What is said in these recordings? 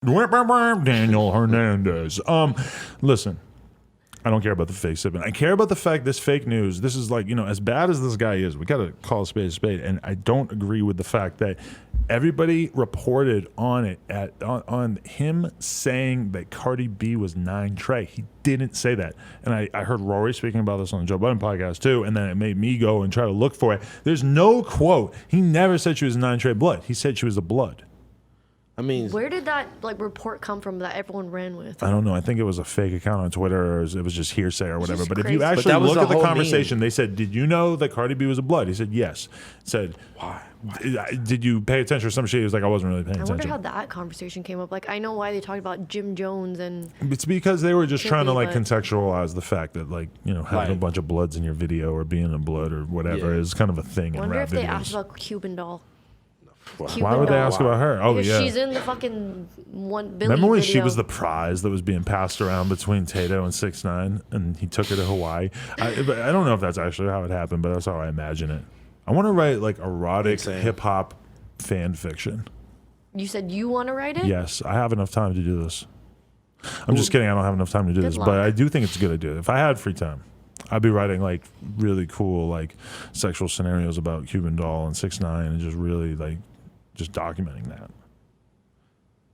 Daniel Hernandez. Listen, I don't care about the fake statement. I care about the fact this fake news. This is like, as bad as this guy is, we got to call a spade a spade. And I don't agree with the fact that everybody reported on it on him saying that Cardi B was 9 Trey. He didn't say that. And I heard Rory speaking about this on the Joe Budden podcast too. And then it made me go and try to look for it. There's no quote. He never said she was 9 Trey blood. He said she was a blood. I mean, where did that report come from that everyone ran with? I don't know. I think it was a fake account on Twitter, or it was just hearsay or whatever. But if crazy. you actually look at the conversation, meme. they said, "Did you know that Cardi B was a blood?" He said, "Yes." Said, why? Did you pay attention to some shit? He was like, "I wasn't really paying I wonder attention." how that conversation came up. Like, I know why they talked about Jim Jones and. It's because they were just trying to but- contextualize the fact that having a bunch of bloods in your video or being a blood or whatever is kind of a thing in Wonder rap if they videos. asked about Cuban Doll. Why would they ask about her? Oh, Because yeah. she's in the fucking one Billy Remember when video. she was the prize that was being passed around between Tato and 6ix9ine, and he took her to Hawaii? But I don't know if that's actually how it happened, but that's how I imagine it. I want to write erotic hip hop fan fiction. You said you want to write it? Yes, I have enough time to do this. I'm just kidding. I don't have enough time to do this, luck. but I do think it's a good idea. If I had free time, I'd be writing really cool sexual scenarios about Cuban Doll and 6ix9ine and just really just documenting that.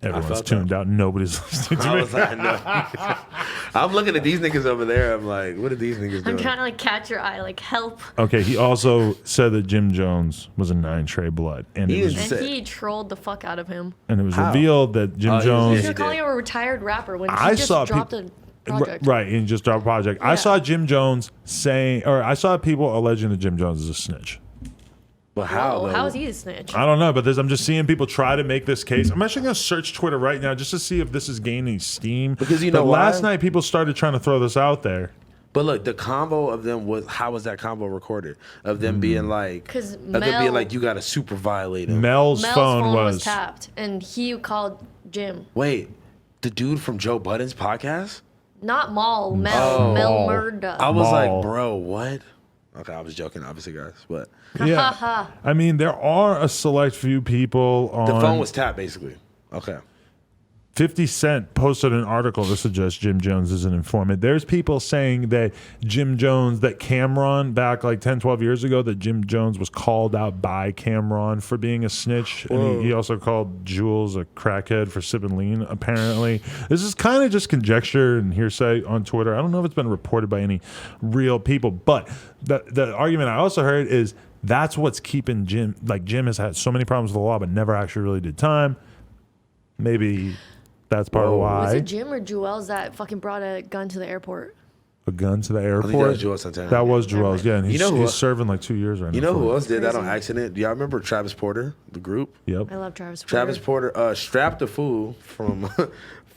Everyone's tuned out. Nobody's listening to me. I'm looking at these niggas over there. I'm like, what are these niggas doing? I'm trying to catch your eye, help. Okay, he also said that Jim Jones was a 9 Trey blood, and He trolled the fuck out of him. And it was revealed that Jim Jones. You're calling him a retired rapper when he I just saw dropped a project. Right, he just dropped a project. I saw Jim Jones I saw people alleging that Jim Jones is a snitch. But how? How is he a snitch? I don't know, but I'm just seeing people try to make this case. I'm actually going to search Twitter right now just to see if this is gaining steam. Because last night people started trying to throw this out there. But look, the combo of them how was that combo recorded? Of them being because you got to super violate him. Mel's phone was tapped, and he called Jim. Wait, the dude from Joe Budden's podcast? Not Mel Murda. I was like, bro, what? Okay, I was joking, obviously, guys, but yeah, I mean, there are a select few people on. The phone was tapped, basically. Okay. 50 Cent posted an article to suggest Jim Jones is an informant. There's people saying that that Cameron, back 10, 12 years ago, that Jim Jones was called out by Cameron for being a snitch. Whoa. And he also called Jules a crackhead for sipping lean, apparently. This is kind of just conjecture and hearsay on Twitter. I don't know if it's been reported by any real people, but the argument I also heard is that's what's keeping Jim, Jim has had so many problems with the law, but never actually really did time. Maybe that's part of why. Was it Jim or Joel's that fucking brought a gun to the airport? A gun to the airport? I think that was Joel Santana. That was Joel's, yeah. And he's serving 2 years right now. You know who else did that on accident? Do y'all remember Travis Porter, the group? Yep. I love Travis Porter. Travis Porter strapped a fool from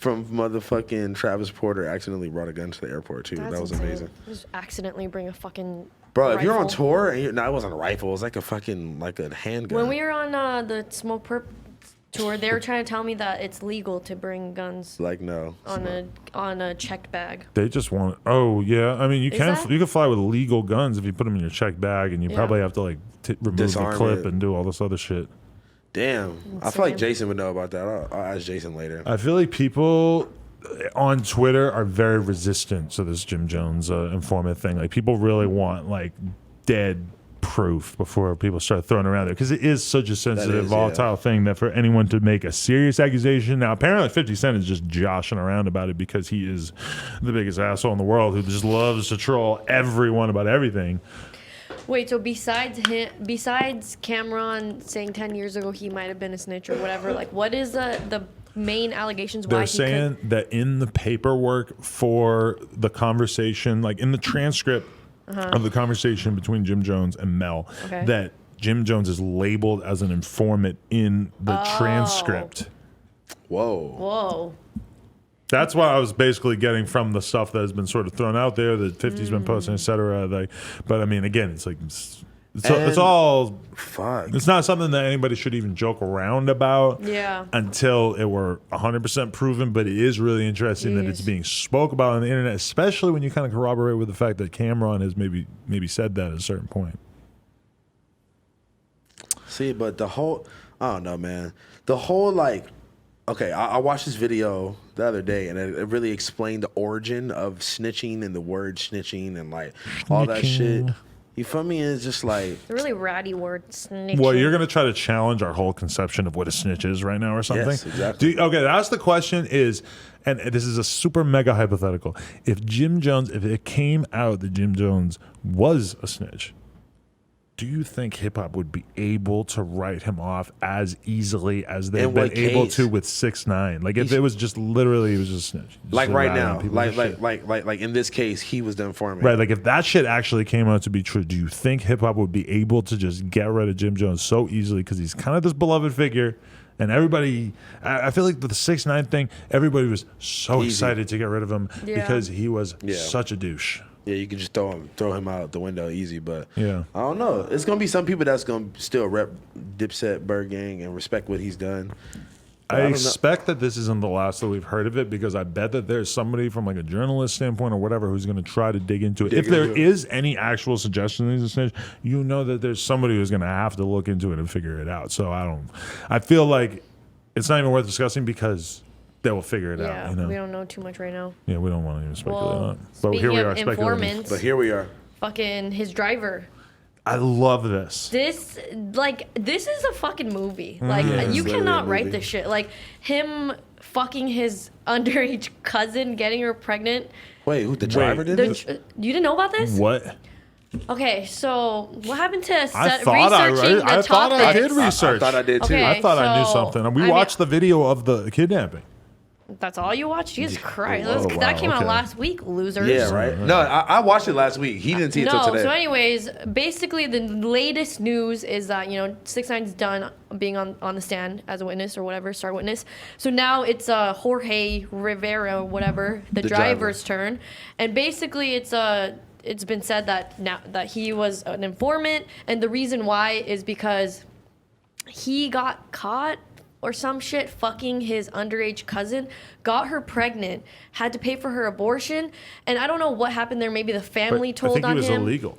motherfucking Travis Porter accidentally brought a gun to the airport, too. That was amazing. Just accidentally bring a fucking Bro, rifle. if you're on tour, and it wasn't a rifle. It was like a fucking, a handgun. When we were on the Smoke Perp tour, they were trying to tell me that it's legal to bring guns. No. On a checked bag. They just want. Oh yeah, I mean you can fly with legal guns if you put them in your checked bag, and you probably have to remove Disarm the clip it. and do all this other shit. Damn, I feel like Jason would know about that. I'll ask Jason later. I feel like people on Twitter are very resistant to this Jim Jones informant thing. People really want dead proof before people start throwing around there, because it is such a sensitive, volatile thing that for anyone to make a serious accusation. Now, apparently 50 Cent is just joshing around about it because he is the biggest asshole in the world who just loves to troll everyone about everything. Wait, so besides Cameron saying 10 years ago he might have been a snitch or whatever, what is the main allegations why They're saying that in the paperwork for the conversation, in the transcript of the conversation between Jim Jones and Mel, that Jim Jones is labeled as an informant in the transcript. Whoa. That's what I was basically getting from the stuff that has been sort of thrown out there that 50's been posting, etc. But I mean, again, it's all fuck. It's not something that anybody should even joke around about. Yeah. Until it were 100% proven. But it is really interesting that it's being spoke about on the internet, especially when you kind of corroborate with the fact that Cameron has maybe said that at a certain point. See, but I don't know, man. The whole Okay, I watched this video the other day, and it really explained the origin of snitching and the word snitching and like all that shit. You feel me? It's just like It's a really ratty word, snitching. Well, you're gonna try to challenge our whole conception of what a snitch is right now, or something? Yes, exactly. Okay, that's the question. Is, and this is a super mega hypothetical. If it came out that Jim Jones was a snitch, do you think hip hop would be able to write him off as easily as they've In been what able case? to with 6ix9ine? Like if it was just literally, it was just a snitch. Just like right ratting now, people and shit. like in this case, he was the informant. Right, like if that shit actually came out to be true, do you think hip hop would be able to just get rid of Jim Jones so easily because he's kind of this beloved figure, and everybody, I feel like the 6ix9ine thing, everybody was so Easy. excited to get rid of him Yeah. because he was Yeah. such a douche. Yeah, you can just throw him out the window easy, but Yeah. I don't know. It's gonna be some people that's gonna still rep Dipset, Bird Gang, and respect what he's done. But I don't know. expect that this isn't the last that we've heard of it because I bet that there's somebody from like a journalist standpoint or whatever who's going to try to dig into it. Dig If there into it. is any actual suggestion that he's a snitch, you know that there's somebody who's going to have to look into it and figure it out. So I feel like it's not even worth discussing because they will figure it Yeah, out. You know? we don't know too much right now. Yeah, we don't want to even speculate Well, on it. But speaking here we of are speculating. informants, But here we are. fucking his driver. I love this. This is a fucking movie. Like Yeah, it's you literally cannot a write movie. this shit. Like him fucking his underage cousin, getting her pregnant. Wait, who the driver did The, this? you didn't know about this? What? Okay, so what happened to I researching thought I the thought I did topics? research. I thought I did too. Okay. I thought I knew so, something. We I mean- watched the video of the kidnapping. That's all you watched? Jesus Christ. Oh, That wow, came out okay. last week, losers. Yeah, right. No, I watched it last week. He didn't see it till No, today. so anyways, basically the latest news is that, 6ix9ine's done being on the stand as a witness or whatever, star witness. So now it's Jorge Rivera, whatever, the driver's turn. And basically it's been said that now that he was an informant, and the reason why is because he got caught or some shit fucking his underage cousin, got her pregnant, had to pay for her abortion, and I don't know what happened there. Maybe the family But told I think on he was him. illegal.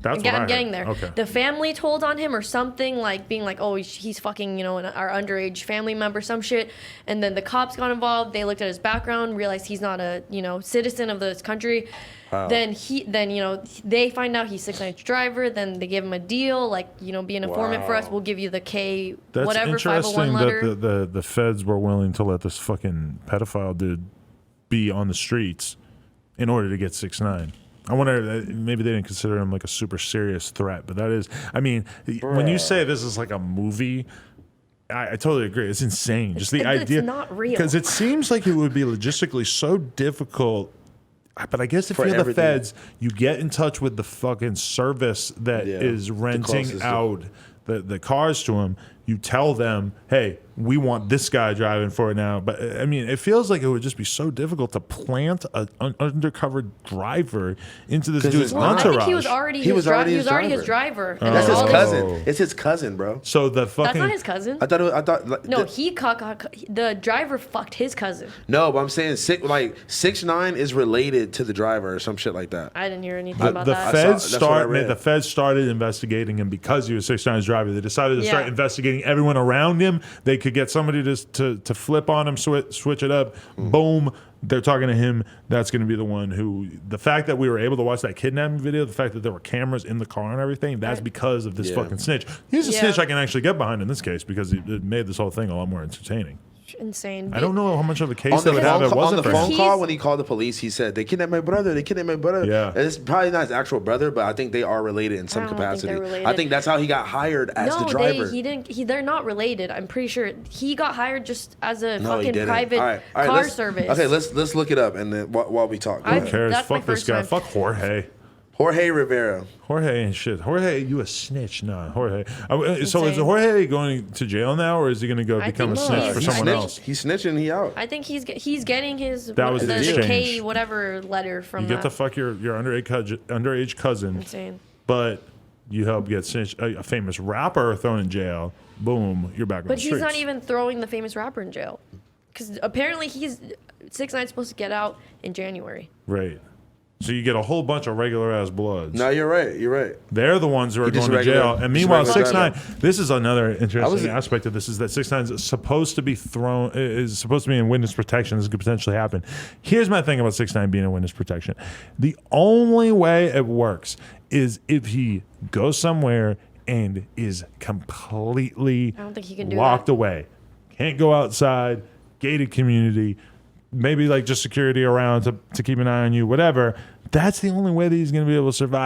That's what I I'm heard. getting there. Okay. The family told on him or something, like being like, oh, he's fucking, our underage family member, some shit. And then the cops got involved. They looked at his background, realized he's not a, citizen of this country. Wow. Then they find out he's 6ix9ine's driver. Then they give him a deal, like, be an informant for us. Wow. We'll give you the K, That's whatever, interesting 501 letter. that the feds were willing to let this fucking pedophile dude be on the streets in order to get 6ix9ine. I wonder, maybe they didn't consider him like a super serious threat, but that is, I mean, when you say this is like a movie, I totally agree. It's insane. Just the It's idea. not real. Because it seems like it would be logistically so difficult. But I guess if For you're the everything. feds, you get in touch with the fucking service that Yeah, is the renting closest. out the cars to him. You tell them, hey, we want this guy driving for it now. But I mean, it feels like it would just be so difficult to plant an undercover driver into this 'Cause dude's it's Well, I entourage. think he was already He was already his his driver. driver. And That's then his all this- cousin. It's his cousin, bro. So the That's fucking not his cousin. I thought. Like, No, the driver fucked his cousin. No, but I'm saying 6ix9ine is related to the driver or some shit like that. I didn't hear anything about the that. feds that's what I read. the feds started investigating him because he was 6ix9ine's driver. They decided to start Yeah. investigating everyone around him. They could get somebody to flip on him, switch it up. Boom. They're talking to him. That's going to be the one who. The fact that we were able to watch that kidnapping video, the fact that there were cameras in the car and everything, that's because of this Yeah. fucking snitch. He's a Yeah. snitch I can actually get behind in this case because it made this whole thing a lot more entertaining. Insane. I don't know how much of a case On they the would have. phone, It on wasn't the for phone him. call He's- when he called the police, he said they kidnapped my brother. They kidnapped my brother. Yeah. And it's probably not his actual brother, but I think they are related in some I don't think capacity. they're related. I think that's how he got hired as the driver. he didn't. They're not related. I'm pretty sure he got hired just as a No, he fucking didn't. private All right, car let's- service. Okay, let's look it up and then while we talk. Go I- Who ahead. cares? That's my Fuck this first guy. time. Fuck Jorge. Jorge Rivera. Jorge ain't shit. Jorge, you a snitch? Nah, Jorge. So is Insane. Jorge going to jail now, or is he going to go I become a think snitch so. for He someone snitched. else? He's snitching. He out. I think he's getting his That was the the exchange. K whatever letter from You get that. to fuck your underage cousin, Insane. but you help get a famous rapper thrown in jail. Boom, you're back on But the he's streets. not even throwing the famous rapper in jail, because apparently 6ix9ine's supposed to get out in January. Right. So you get a whole bunch of regular ass bloods. No, you're right. You're right. They're the ones who are just going to jail. regular- And just meanwhile, regular 6ix9ine, this is another interesting was- aspect of this, is that 6ix9ine is supposed to be in witness protection. This could potentially happen. Here's my thing about 6ix9ine being in witness protection. The only way it works is if he goes somewhere and is completely I don't think he can do locked that. away. Can't go outside, gated community, maybe like just security around to keep an eye on you, whatever. That's the only way that he's going to be able to survive.